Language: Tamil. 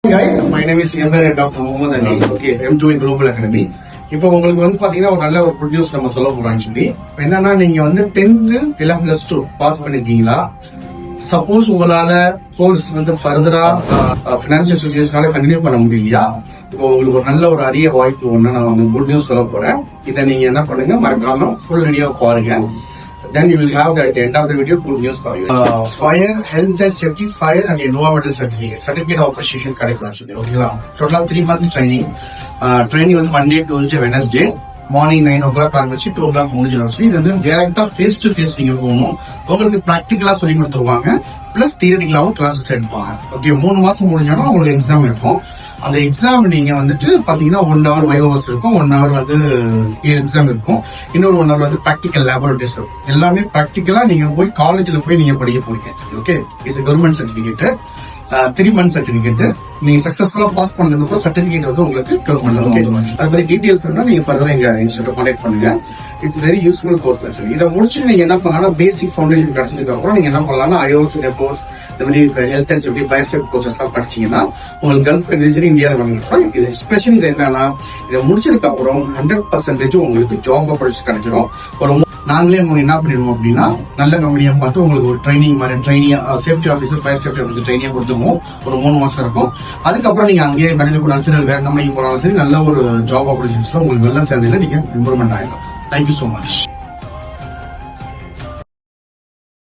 Guys, my name is Dr. Mohammad Ali. Okay, I'm doing Global Academy. இப்போ உங்களுக்கு வந்து பாத்தீங்கன்னா ஒரு நல்ல ஒரு குட் நியூஸ் நம்ம சொல்ல போறோம். ஆக்சுவலி என்னன்னா நீங்க வந்து 10th இல்ல +2 பாஸ் பண்ணிருக்கீங்களா? சப்போஸ் உங்களால கோர்ஸ் வந்து ஃபர்தரா பினான்சியல் சிச்சுவேஷனால கண்டினியூ பண்ண முடியலையா? இப்போ உங்களுக்கு ஒரு நல்ல ஒரு அரிய வாய்ப்பு ஒண்ணு நான் வந்து குட் நியூஸ் சொல்ல போறேன். இதை நீங்க என்ன பண்ணுங்க, மறக்காம ஃபுல் வீடியோ பாருங்க. Then you will have at the end of the video good news for you. Fire, health and safety, fire and environmental certificate of appreciation கிடைக்கும் actually. ஓகேங்களா? Total 3 month training. Training வந்து Monday, Tuesday, Wednesday. Morning 9 o'clock ஆரம்பிச்சு 2 o'clock முடிஞ்சிடும். இது வந்து டைரக்டா ஃபேஸ் டு ஃபேஸ் நீங்க போகணும். உங்களுக்கு பிராக்டிகலா சொல்லி கொடுத்துருவாங்க. பிளஸ் தியரிட்டிக்கலாவும் கிளாஸஸ் எடுப்பாங்க. ஓகே, 3 மாசம் முடிஞ்சாலும் உங்களுக்கு எக்ஸாம் இருக்கும். அந்த எக்ஸாம் நீங்க வந்துட்டு பாத்தீங்கன்னா 1 hour வைவோஸ் இருக்கும், 1 hour வந்து எக்ஸாம் இருக்கும், இன்னொரு 1 hour வந்து பிராக்டிகல் லேபரேட்டரிஸ் இருக்கும். எல்லாமே பிராக்டிகலா நீங்க போய் காலேஜ்ல போய் நீங்க படிக்க போறீங்க. Okay, it's government certificate, 3 month certificate. நீங்க சக்சஸ்ஃபுல்லா பாஸ் பண்ணதுக்கு அப்புறம் சர்டிபிகேட் வந்து உங்களுக்கு கவர்மெண்ட். ஓகே, அது மாதிரி டீடைல்ஸ் வேணா நீங்க ஃபர்தரா எங்க இன்ஸ்டியூட் கான்டாக்ட் பண்ணுங்க. It's very useful course. இதை முடிச்சு நீங்க என்ன பண்ணலாம், பேசிக் ஃபவுண்டேஷன் கிடைச்சதுக்கு அப்புறம் நீங்க என்ன பண்ணலாம், ஐஓஎஸ் கோர்ஸ், இந்த மாதிரி ஹெல்த் அண்ட் சேஃப்டி பயோசெஃப்டி கோர்சஸ் எல்லாம் படிச்சீங்கன்னா உங்களுக்கு கல்ஃப் இன்ஜினியரிங் இந்தியாவில் வந்துருக்கோம். இது ஸ்பெஷல் இது என்னன்னா, இதை முடிச்சதுக்கு அப்புறம் 100% உங்களுக்கு ஜாப் ஆப்பர்ச்சுனிட்டி கிடைச்சிடும். ஒரு நாங்களே உங்களுக்கு என்ன பண்ணிடுவோம் அப்படின்னா, நல்ல கம்பெனியை பார்த்து உங்களுக்கு ஒரு ட்ரைனிங் மாதிரி safety officer, fire safety officer training கொடுத்துருவோம். ஒரு 3 மாசம் இருக்கும். அதுக்கப்புறம் நீங்க அங்கேயே மேனேஜ் பண்ணாலும் சரி, வேற கம்பெனிக்கு போனாலும் சரி, நல்ல ஒரு ஜாப் ஆப்பர்ச்சுனிட்டிஸ்ல உங்களுக்கு நல்ல சேலரியில நீங்க இம்ப்ரூவ்மெண்ட் ஆகிடும். Thank you so much.